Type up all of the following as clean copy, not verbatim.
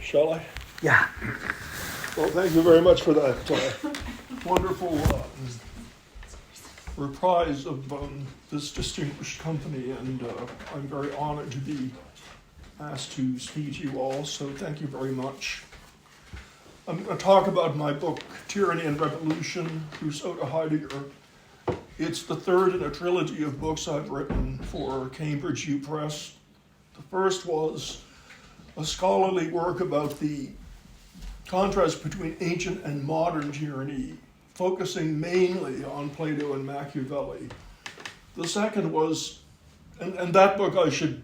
Shall I? Yeah. Well, thank you very much for that wonderful reprise of this distinguished company, and I'm very honored to be asked to speak to you all, so thank you very much. I'm going to talk about my book, Tyranny and Revolution, Rousseau to Heidegger. It's the third in a trilogy of books I've written for Cambridge U Press. The first was a scholarly work about the contrast between ancient and modern tyranny, focusing mainly on Plato and Machiavelli. The second was, and that book I should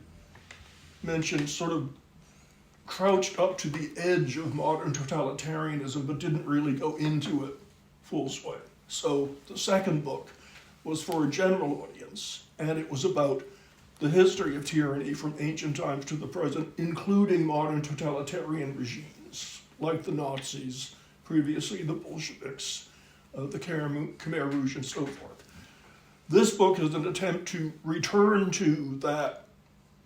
mention sort of crouched up to the edge of modern totalitarianism, but didn't really go into it full sway. So the second book was for a general audience, and it was about the history of tyranny from ancient times to the present, including modern totalitarian regimes, like the Nazis, previously the Bolsheviks, the Khmer Rouge, and so forth. This book is an attempt to return to that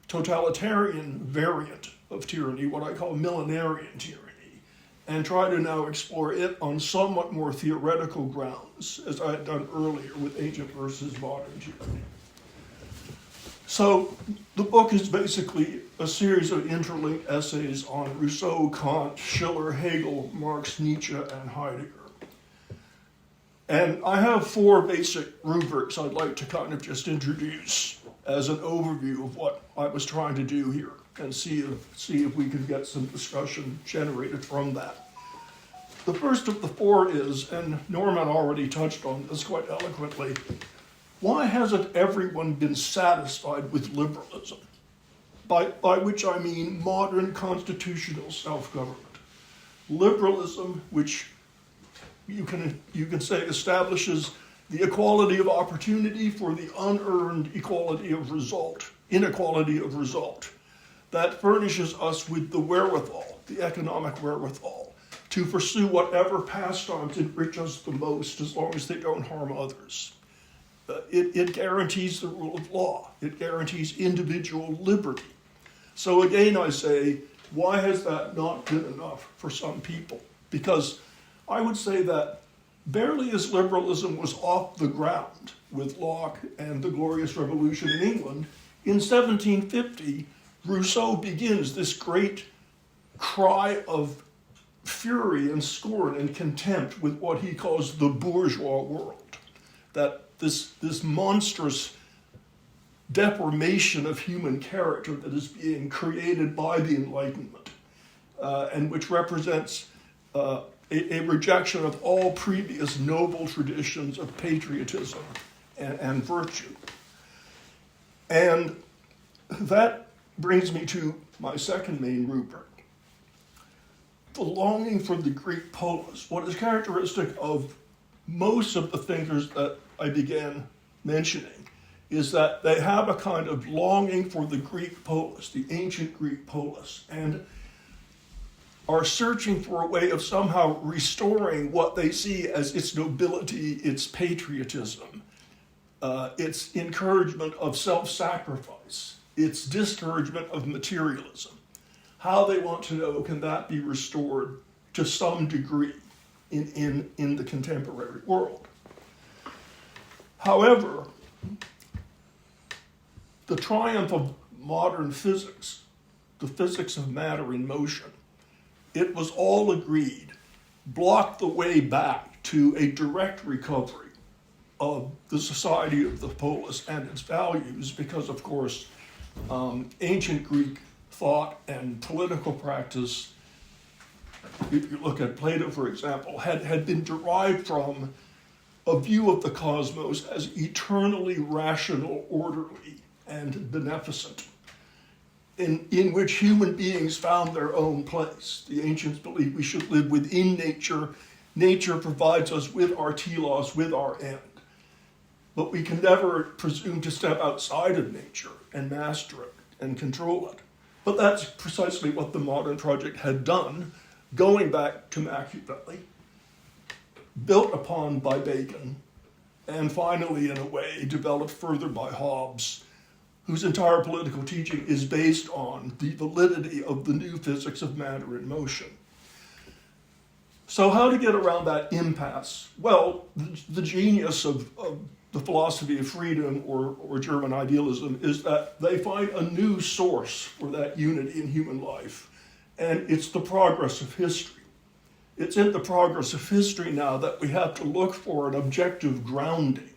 totalitarian variant of tyranny, what I call millenarian tyranny, and try to now explore it on somewhat more theoretical grounds, as I had done earlier with ancient versus modern tyranny. So the book is basically a series of interlinked essays on Rousseau, Kant, Schiller, Hegel, Marx, Nietzsche, and Heidegger. And I have four basic rubrics I'd like to kind of just introduce as an overview of what I was trying to do here, and see if we can get some discussion generated from that. The first of the four is, and Norman already touched on this quite eloquently, why hasn't everyone been satisfied with liberalism? By which I mean modern constitutional self-government. Liberalism, which you can say establishes the equality of opportunity for the unearned inequality of result, that furnishes us with the wherewithal, the economic wherewithal, to pursue whatever pastimes enrich us the most as long as they don't harm others. It guarantees the rule of law. It guarantees individual liberty. So again, I say, why has that not been enough for some people? Because I would say that barely as liberalism was off the ground with Locke and the Glorious Revolution in England, in 1750, Rousseau begins this great cry of fury and scorn and contempt with what he calls the bourgeois world, that this monstrous deformation of human character that is being created by the Enlightenment, and which represents a rejection of all previous noble traditions of patriotism and virtue. And that brings me to my second main rubric, the longing for the Greek polis. What is characteristic of most of the thinkers that I began mentioning is that they have a kind of longing for the Greek polis, the ancient Greek polis, and are searching for a way of somehow restoring what they see as its nobility, its patriotism, its encouragement of self-sacrifice, its discouragement of materialism. How they want to know, can that be restored to some degree in the contemporary world? However, the triumph of modern physics, the physics of matter in motion, it was all agreed, blocked the way back to a direct recovery of the society of the polis and its values, because, of course, ancient Greek thought and political practice, if you look at Plato, for example, had been derived from a view of the cosmos as eternally rational, orderly, and beneficent, in which human beings found their own place. The ancients believed we should live within nature. Nature provides us with our telos, with our end. But we can never presume to step outside of nature and master it and control it. But that's precisely what the modern project had done, going back to Machiavelli, built upon by Bacon, and finally, in a way, developed further by Hobbes, whose entire political teaching is based on the validity of the new physics of matter in motion. So how to get around that impasse? Well, the genius of the philosophy of freedom or German idealism is that they find a new source for that unity in human life, and it's the progress of history. It's in the progress of history now that we have to look for an objective grounding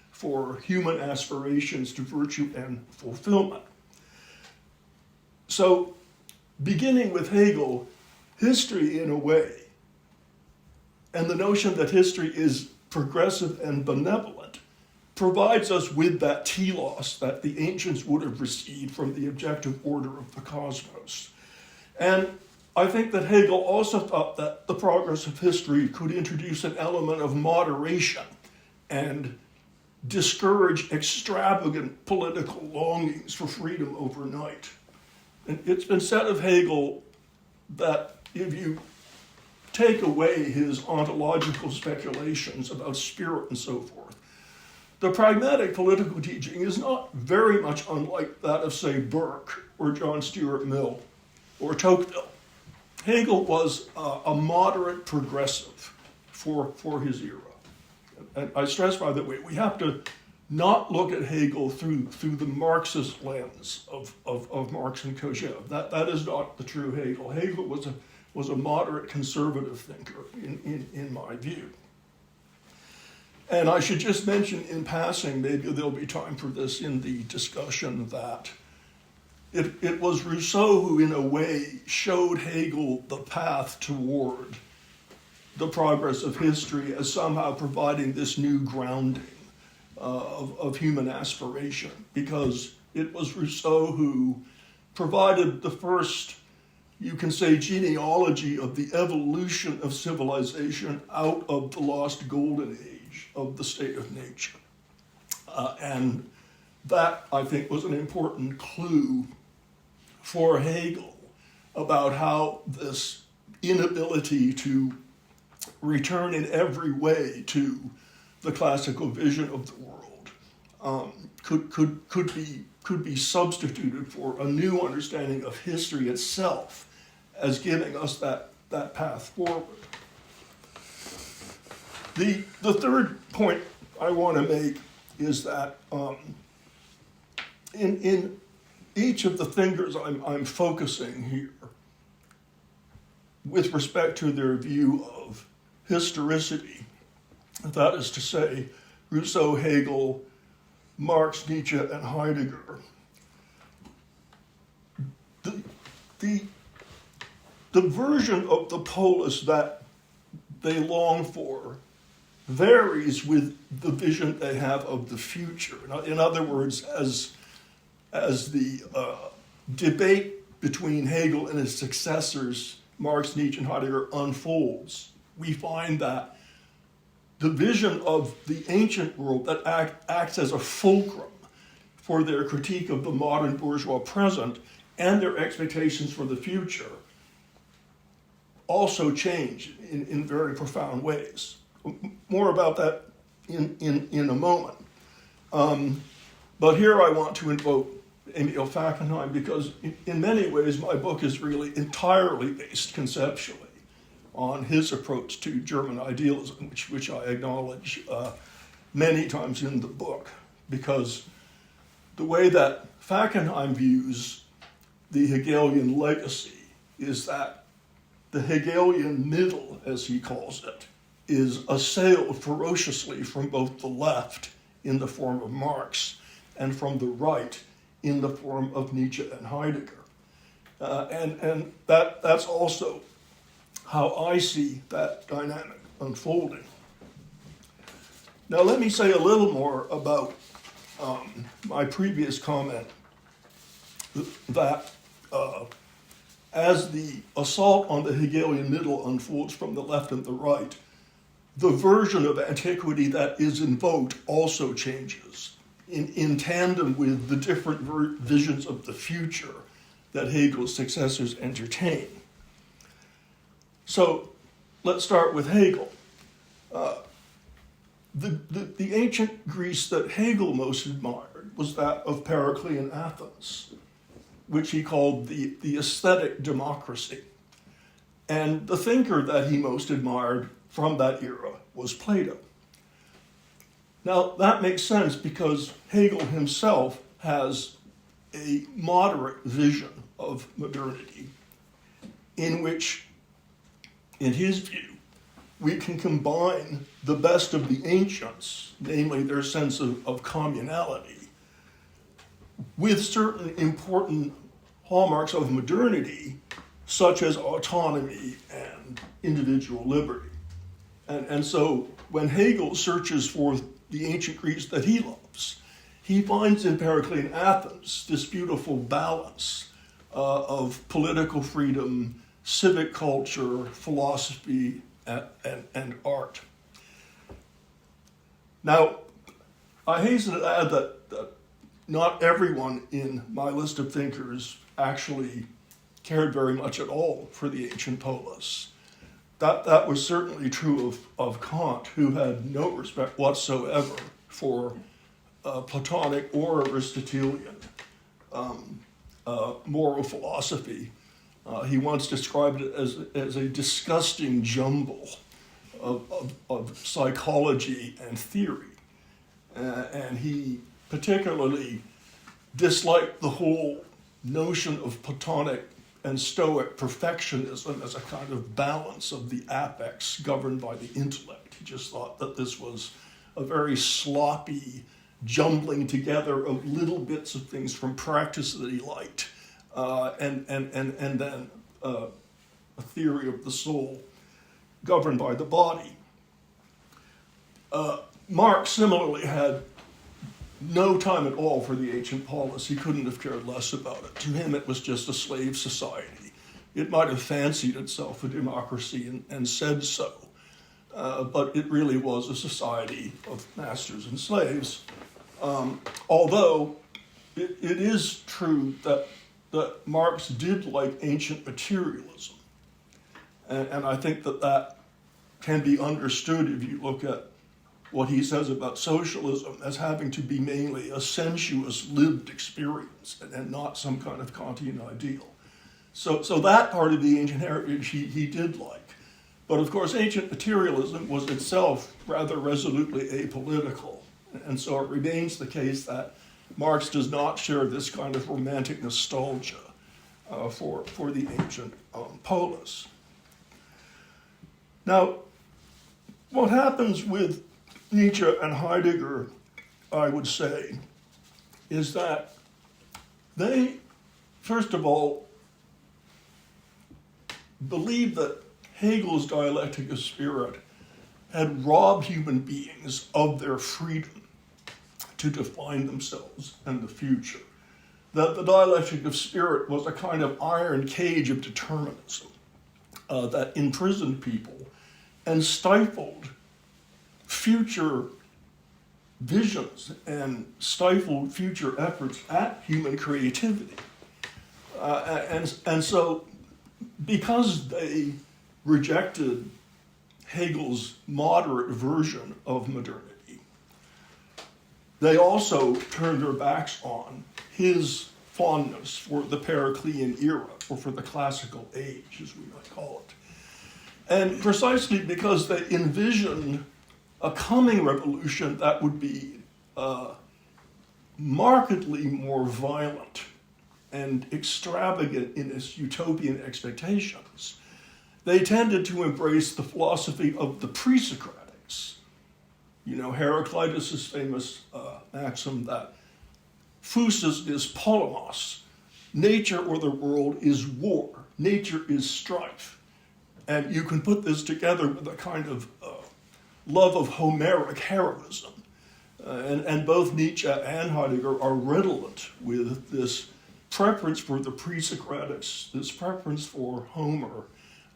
for human aspirations to virtue and fulfillment. So, beginning with Hegel, history in a way, and the notion that history is progressive and benevolent, provides us with that telos that the ancients would have received from the objective order of the cosmos. And I think that Hegel also thought that the progress of history could introduce an element of moderation and discourage extravagant political longings for freedom overnight. And it's been said of Hegel that if you take away his ontological speculations about spirit and so forth, the pragmatic political teaching is not very much unlike that of, say, Burke or John Stuart Mill or Tocqueville. Hegel was a moderate progressive for his era. And I stress, by the way, we have to not look at Hegel through the Marxist lens of Marx and Kojève. That is not the true Hegel. Hegel was a moderate conservative thinker in my view. And I should just mention in passing, maybe there'll be time for this in the discussion, that it was Rousseau who, in a way, showed Hegel the path toward the progress of history as somehow providing this new grounding of human aspiration, because it was Rousseau who provided the first, you can say, genealogy of the evolution of civilization out of the lost golden age of the state of nature. And that, I think, was an important clue for Hegel about how this inability to return in every way to the classical vision of the world could be substituted for a new understanding of history itself as giving us that path forward. The third point I want to make is that in each of the thinkers I'm focusing here, with respect to their view of historicity, that is to say, Rousseau, Hegel, Marx, Nietzsche, and Heidegger, the version of the polis that they long for varies with the vision they have of the future. In other words, as the debate between Hegel and his successors, Marx, Nietzsche, and Heidegger, unfolds, we find that the vision of the ancient world that acts as a fulcrum for their critique of the modern bourgeois present and their expectations for the future also change in very profound ways. More about that in a moment. But here I want to invoke Emil Fackenheim because in many ways my book is really entirely based conceptually on his approach to German idealism, which I acknowledge many times in the book, because the way that Fackenheim views the Hegelian legacy is that the Hegelian middle, as he calls it, is assailed ferociously from both the left in the form of Marx and from the right in the form of Nietzsche and Heidegger. And that's also how I see that dynamic unfolding. Now let me say a little more about my previous comment that as the assault on the Hegelian middle unfolds from the left and the right, the version of antiquity that is invoked also changes in tandem with the different visions of the future that Hegel's successors entertain. So let's start with Hegel. The ancient Greece that Hegel most admired was that of Periclean Athens, which he called the aesthetic democracy. And the thinker that he most admired from that era was Plato. Now, that makes sense because Hegel himself has a moderate vision of modernity in which, in his view, we can combine the best of the ancients, namely their sense of communality, with certain important hallmarks of modernity, such as autonomy and individual liberty. And so when Hegel searches for the ancient Greeks that he loves, he finds in Periclean Athens this beautiful balance of political freedom, civic culture, philosophy, and art. Now, I hasten to add that not everyone in my list of thinkers actually cared very much at all for the ancient polis. That was certainly true of Kant, who had no respect whatsoever for Platonic or Aristotelian moral philosophy. He once described it as a disgusting jumble of psychology and theory. And he particularly disliked the whole notion of Platonic and Stoic perfectionism as a kind of balance of the apex governed by the intellect. He just thought that this was a very sloppy jumbling together of little bits of things from practice that he liked, and then a theory of the soul governed by the body. Marx similarly had no time at all for the ancient polis. He couldn't have cared less about it. To him, it was just a slave society. It might have fancied itself a democracy and said so, but it really was a society of masters and slaves. Although it is true that Marx did like ancient materialism. And I think that can be understood if you look at what he says about socialism as having to be mainly a sensuous, lived experience and not some kind of Kantian ideal. So that part of the ancient heritage he did like. But of course, ancient materialism was itself rather resolutely apolitical. And so it remains the case that Marx does not share this kind of romantic nostalgia for the ancient polis. Now, what happens with Nietzsche and Heidegger, I would say, is that they, first of all, believe that Hegel's dialectic of spirit had robbed human beings of their freedom to define themselves and the future. That the dialectic of spirit was a kind of iron cage of determinism that imprisoned people and stifled future visions and stifled future efforts at human creativity. And so because they rejected Hegel's moderate version of modernity, they also turned their backs on his fondness for the Periclean era, or for the classical age, as we might call it. And precisely because they envisioned a coming revolution that would be markedly more violent and extravagant in its utopian expectations, they tended to embrace the philosophy of the pre-Socratics. You know, Heraclitus' famous maxim that physis is polemos, nature or the world is war, nature is strife. And you can put this together with a kind of love of Homeric heroism. And both Nietzsche and Heidegger are redolent with this preference for the pre-Socratics, this preference for Homer,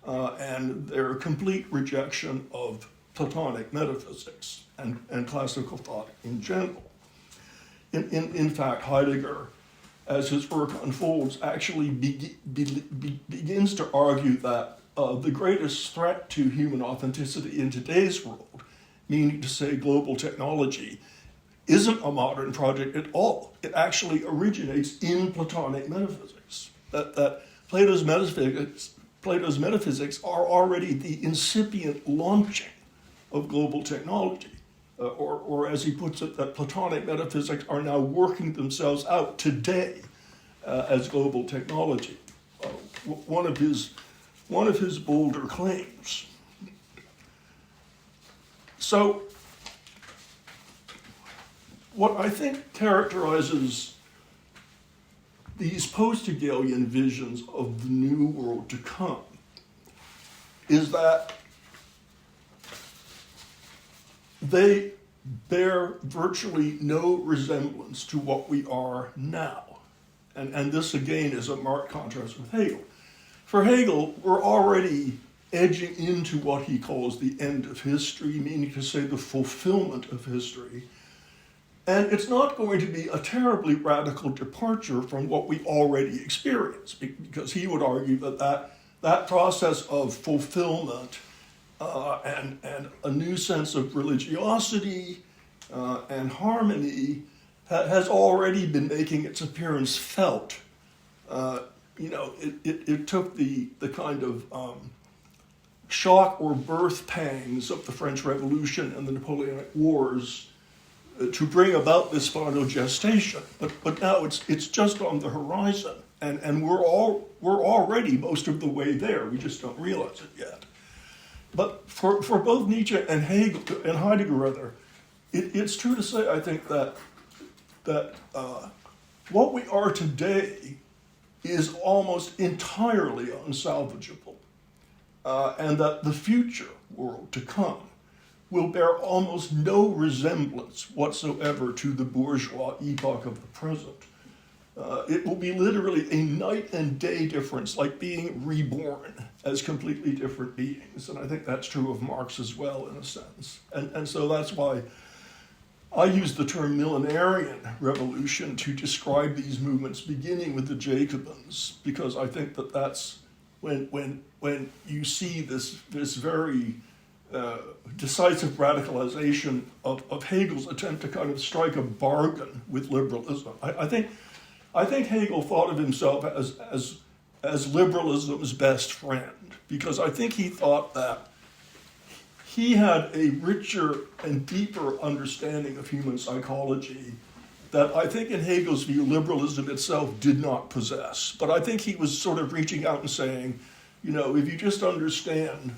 and their complete rejection of Platonic metaphysics and classical thought in general. In fact, Heidegger, as his work unfolds, actually begins to argue that the greatest threat to human authenticity in today's world, meaning to say global technology, isn't a modern project at all. It actually originates in Platonic metaphysics. That Plato's metaphysics are already the incipient launching of global technology. Or as he puts it, that Platonic metaphysics are now working themselves out today as global technology. One of his bolder claims. So, what I think characterizes these post-Hegelian visions of the new world to come is that they bear virtually no resemblance to what we are now. And this, again, is a marked contrast with Hegel. For Hegel, we're already edging into what he calls the end of history, meaning to say the fulfillment of history. And it's not going to be a terribly radical departure from what we already experience, because he would argue that process of fulfillment and a new sense of religiosity and harmony has already been making its appearance felt. It took the kind of shock or birth pangs of the French Revolution and the Napoleonic Wars to bring about this final gestation. But now it's just on the horizon, and we're already most of the way there. We just don't realize it yet. But for both Nietzsche and Heidegger, it's true to say, I think, that what we are today is almost entirely unsalvageable, and that the future world to come will bear almost no resemblance whatsoever to the bourgeois epoch of the present. It will be literally a night and day difference, like being reborn as completely different beings. And I think that's true of Marx as well, in a sense. And so that's why I use the term millenarian revolution to describe these movements, beginning with the Jacobins, because I think that that's when you see this very decisive radicalization of Hegel's attempt to kind of strike a bargain with liberalism. I think Hegel thought of himself as liberalism's best friend, because I think he thought that he had a richer and deeper understanding of human psychology that I think in Hegel's view liberalism itself did not possess. But I think he was sort of reaching out and saying, if you just understand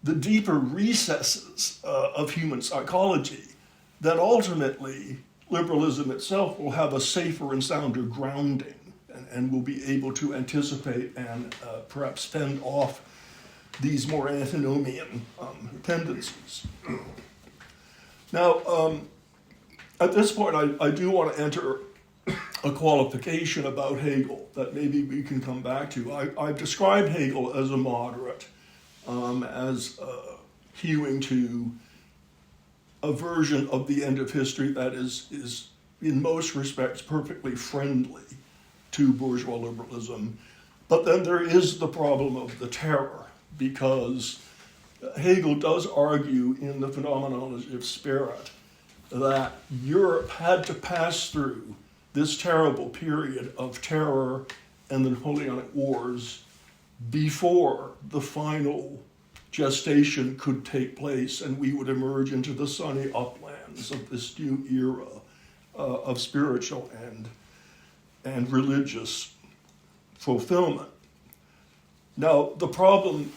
the deeper recesses of human psychology, then ultimately liberalism itself will have a safer and sounder grounding and will be able to anticipate and perhaps fend off these more antinomian tendencies. Now, at this point, I do want to enter a qualification about Hegel that maybe we can come back to. I've described Hegel as a moderate, as hewing to a version of the end of history that is in most respects perfectly friendly to bourgeois liberalism. But then there is the problem of the terror, because Hegel does argue in the Phenomenology of Spirit that Europe had to pass through this terrible period of terror and the Napoleonic Wars before the final gestation could take place and we would emerge into the sunny uplands of this new era of spiritual and religious fulfillment. Now, the problem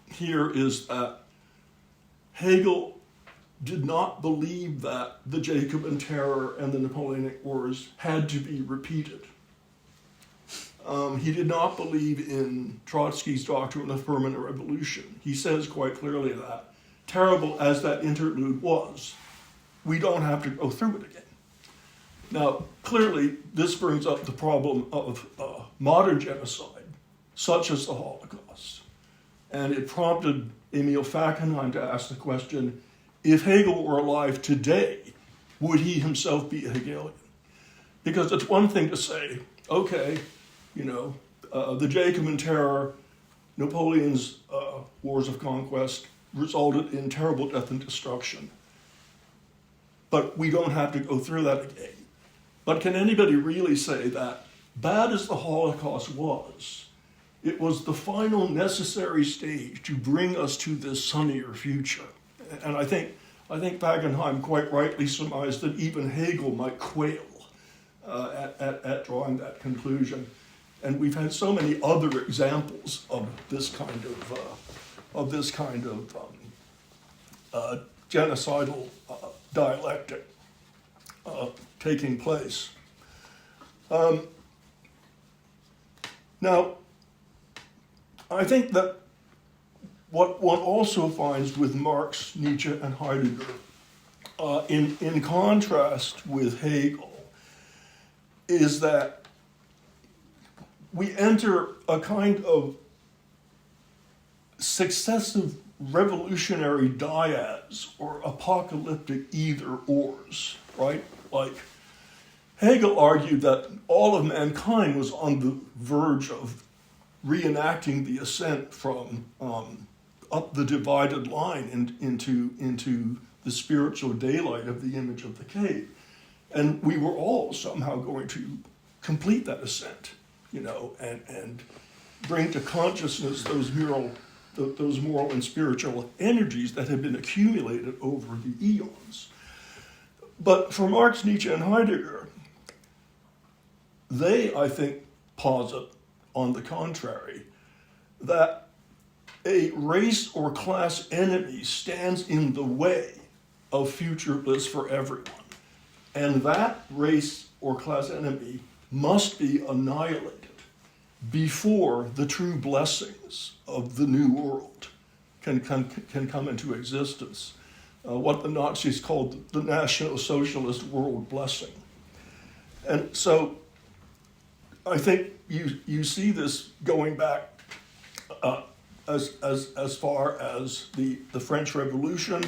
here is that Hegel did not believe that the Jacobin terror and the Napoleonic Wars had to be repeated. He did not believe in Trotsky's doctrine of permanent revolution. He says quite clearly that, terrible as that interlude was, we don't have to go through it again. Now, clearly, this brings up the problem of modern genocide, such as the Holocaust. And it prompted Emil Fackenheim to ask the question, if Hegel were alive today, would he himself be a Hegelian? Because it's one thing to say, okay, the Jacobin terror, Napoleon's wars of conquest resulted in terrible death and destruction. but we don't have to go through that again. But can anybody really say that, bad as the Holocaust was, it was the final necessary stage to bring us to this sunnier future? And I think Wagenheim quite rightly surmised that even Hegel might quail at drawing that conclusion. And we've had so many other examples of this kind of genocidal dialectic taking place. Now, I think that what one also finds with Marx, Nietzsche, and Heidegger, in contrast with Hegel, is that we enter a kind of successive revolutionary dyads or apocalyptic either-ors, right? Like Hegel argued that all of mankind was on the verge of reenacting the ascent from up the divided line into the spiritual daylight of the image of the cave. And we were all somehow going to complete that ascent, and bring to consciousness those moral and spiritual energies that had been accumulated over the eons. But for Marx, Nietzsche, and Heidegger, they, I think, posit, on the contrary, that a race or class enemy stands in the way of future bliss for everyone. And that race or class enemy must be annihilated before the true blessings of the new world can come into existence. What the Nazis called the National Socialist World Blessing. And so I think you see this going back as far as the French Revolution,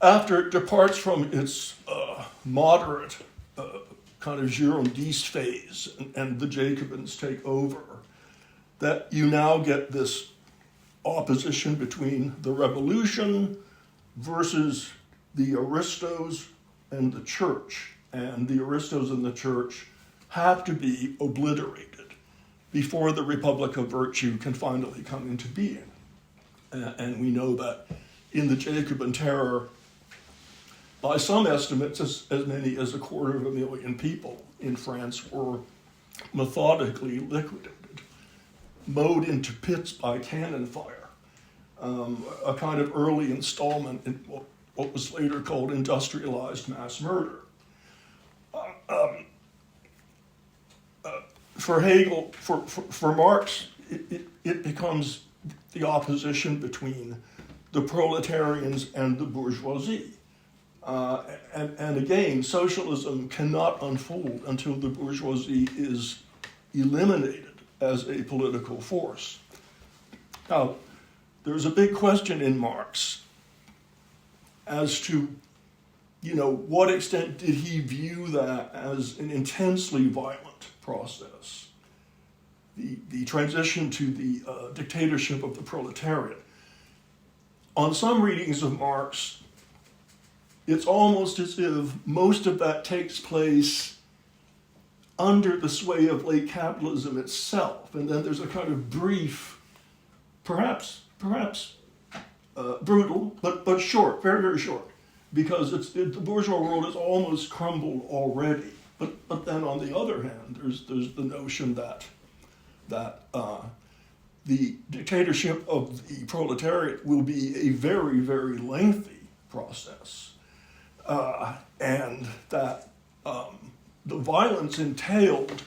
after it departs from its moderate kind of Girondist phase and the Jacobins take over, that you now get this opposition between the revolution versus the aristos and the church. And the aristos and the church have to be obliterated before the Republic of Virtue can finally come into being. And we know that in the Jacobin terror, by some estimates, as many as 250,000 people in France were methodically liquidated, mowed into pits by cannon fire, a kind of early installment in what was later called industrialized mass murder. For Hegel, for Marx, it becomes the opposition between the proletarians and the bourgeoisie. And again, socialism cannot unfold until the bourgeoisie is eliminated as a political force. Now, there's a big question in Marx as to, what extent did he view that as an intensely violent process? The transition to the dictatorship of the proletariat. On some readings of Marx, it's almost as if most of that takes place under the sway of late capitalism itself. And then there's a kind of brief, perhaps brutal, but short, very, very short, because the bourgeois world is almost crumbled already. But then on the other hand, there's the notion that the dictatorship of the proletariat will be a very, very lengthy process. And that the violence entailed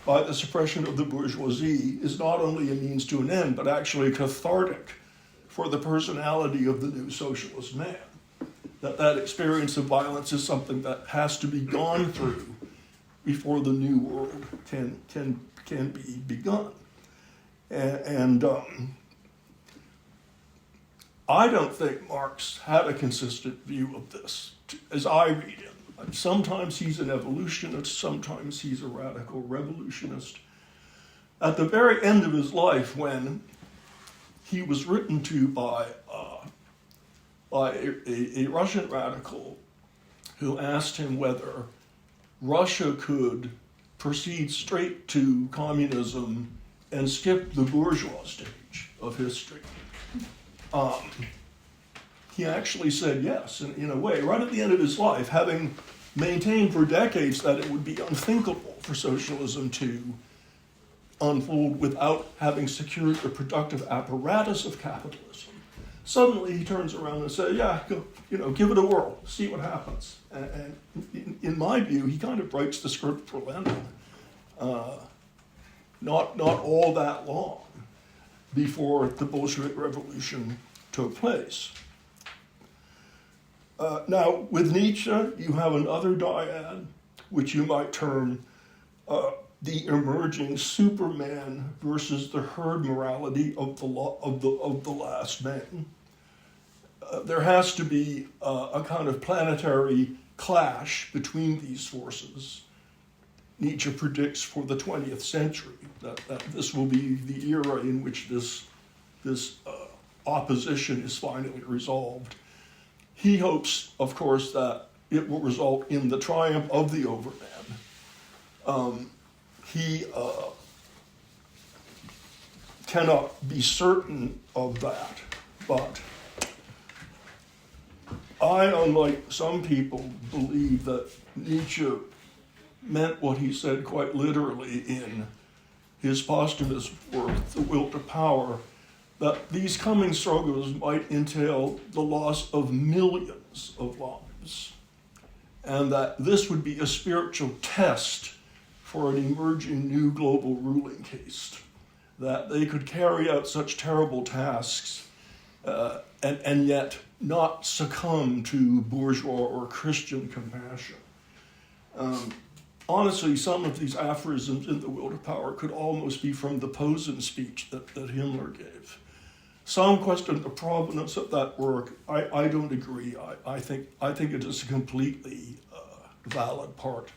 by the suppression of the bourgeoisie is not only a means to an end, but actually cathartic for the personality of the new socialist man. That experience of violence is something that has to be gone through before the new world can be begun. And I don't think Marx had a consistent view of this, as I read him. Sometimes he's an evolutionist, sometimes he's a radical revolutionist. At the very end of his life, when he was written to by a Russian radical who asked him whether Russia could proceed straight to communism and skip the bourgeois stage of history. He actually said yes, in a way, right at the end of his life, having maintained for decades that it would be unthinkable for socialism to unfold without having secured the productive apparatus of capitalism. Suddenly he turns around and says, yeah, go, give it a whirl, see what happens. And in my view, he kind of writes the script for Lenin. Not all that long before the Bolshevik Revolution took place. Now, with Nietzsche, you have another dyad, which you might term the emerging Superman versus the herd morality of the last man. There has to be a kind of planetary clash between these forces. Nietzsche predicts for the 20th century that this will be the era in which this opposition is finally resolved. He hopes, of course, that it will result in the triumph of the Overman. He cannot be certain of that, but I, unlike some people, believe that Nietzsche meant what he said quite literally in his posthumous work, The Will to Power, that these coming struggles might entail the loss of millions of lives, and that this would be a spiritual test for an emerging new global ruling caste, that they could carry out such terrible tasks and yet not succumb to bourgeois or Christian compassion. Honestly, some of these aphorisms in The Will to Power could almost be from the Posen speech that Himmler gave. Some question the provenance of that work. I don't agree. I think it is a completely valid part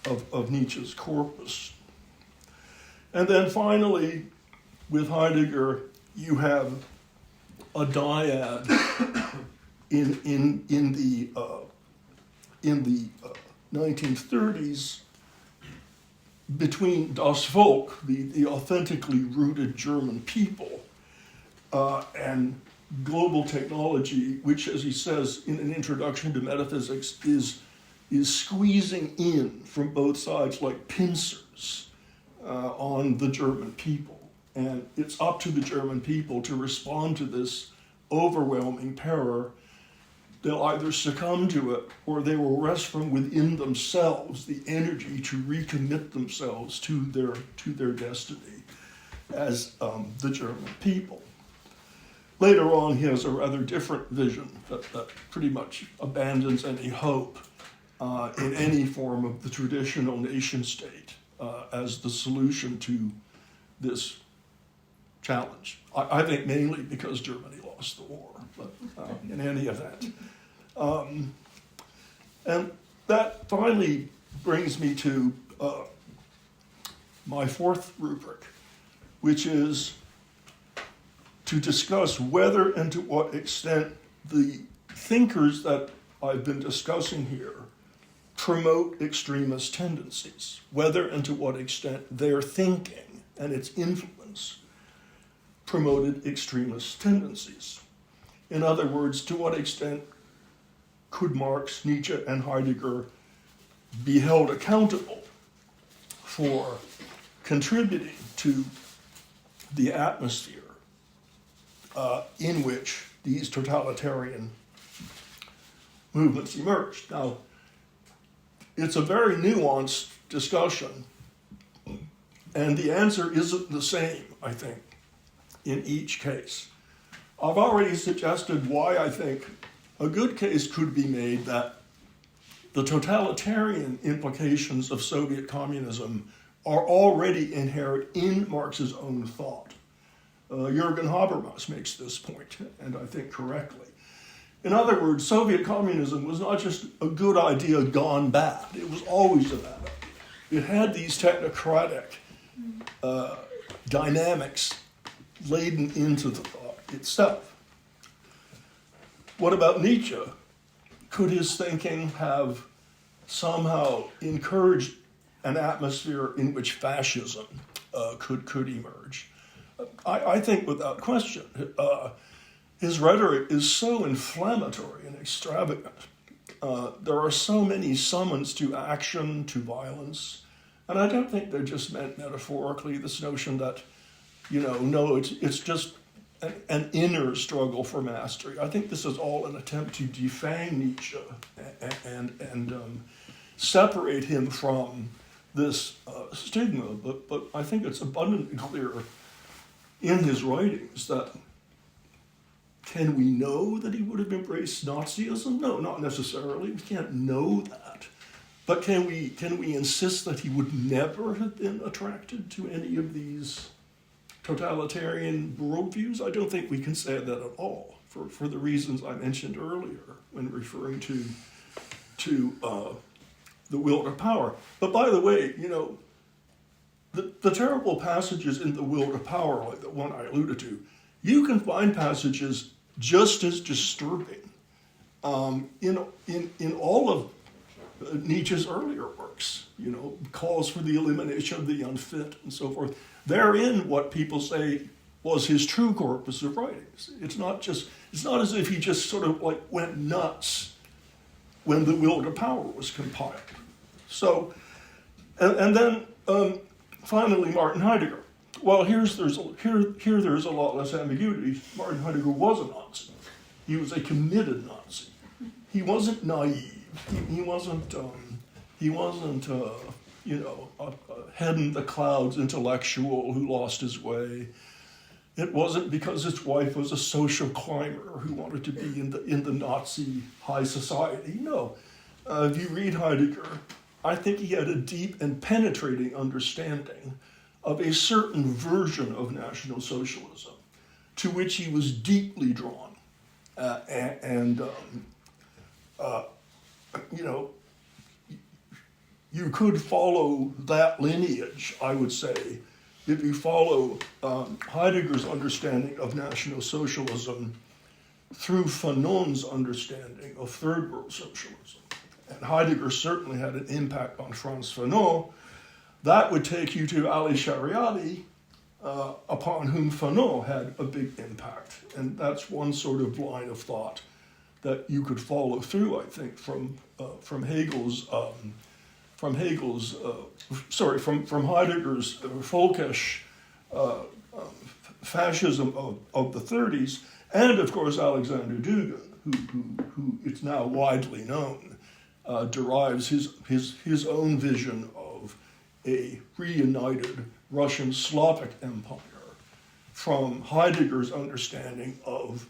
of Nietzsche's corpus. And then finally, with Heidegger, you have a dyad in the 1930s between Das Volk, the authentically rooted German people, and global technology, which, as he says in an introduction to metaphysics, is squeezing in from both sides like pincers on the German people. And it's up to the German people to respond to this overwhelming terror. They'll either succumb to it or they will wrest from within themselves the energy to recommit themselves to their destiny as the German people. Later on, he has a rather different vision that pretty much abandons any hope in any form of the traditional nation state as the solution to this challenge. I think mainly because Germany lost the war, but in any event. And that finally brings me to my fourth rubric, which is to discuss whether and to what extent the thinkers that I've been discussing here promote extremist tendencies, whether and to what extent their thinking and its influence promoted extremist tendencies. In other words, to what extent could Marx, Nietzsche, and Heidegger be held accountable for contributing to the atmosphere in which these totalitarian movements emerged? Now, it's a very nuanced discussion, and the answer isn't the same, I think, in each case. I've already suggested why I think a good case could be made that the totalitarian implications of Soviet communism are already inherent in Marx's own thought. Jürgen Habermas makes this point, and I think correctly. In other words, Soviet communism was not just a good idea gone bad. It was always a bad idea. It had these technocratic dynamics laden into the thought itself. What about Nietzsche? could his thinking have somehow encouraged an atmosphere in which fascism could emerge? I think without question. His rhetoric is so inflammatory and extravagant. There are so many summons to action, to violence, and I don't think they're just meant metaphorically, this notion that, no, it's just an inner struggle for mastery. I think this is all an attempt to defang Nietzsche and separate him from this stigma, but I think it's abundantly clear in his writings that can we know that he would have embraced Nazism? No, not necessarily. We can't know that. But can we insist that he would never have been attracted to any of these totalitarian worldviews? I don't think we can say that at all, for the reasons I mentioned earlier when referring to the will to power. But by the way, the terrible passages in the will to power, like the one I alluded to, you can find passages just as disturbing in all of Nietzsche's earlier works, calls for the elimination of the unfit and so forth. They're in what people say was his true corpus of writings. It's not as if he just sort of like went nuts when the will to power was compiled. So, and then finally Martin Heidegger. Well, there's a lot less ambiguity. Martin Heidegger was a Nazi. He was a committed Nazi. He wasn't naive. He wasn't a head in the clouds intellectual who lost his way. It wasn't because his wife was a social climber who wanted to be in the Nazi high society. No. If you read Heidegger, I think he had a deep and penetrating understanding of a certain version of National Socialism to which he was deeply drawn. You could follow that lineage, I would say, if you follow Heidegger's understanding of National Socialism through Fanon's understanding of Third World Socialism. And Heidegger certainly had an impact on Frantz Fanon. That would take you to Ali Shariati, upon whom Fanon had a big impact. And that's one sort of line of thought that you could follow through, I think, from Heidegger's folkish fascism of the 30s, and of course Alexander Dugin, who it's now widely known, derives his own vision of a reunited Russian Slavic empire from Heidegger's understanding of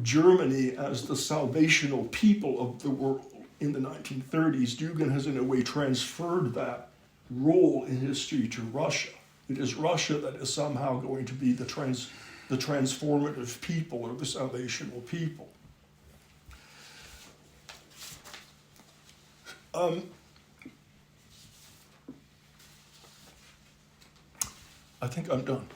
Germany as the salvational people of the world in the 1930s. Dugin has in a way transferred that role in history to Russia. It is Russia that is somehow going to be the transformative people or the salvational people. I think I'm done.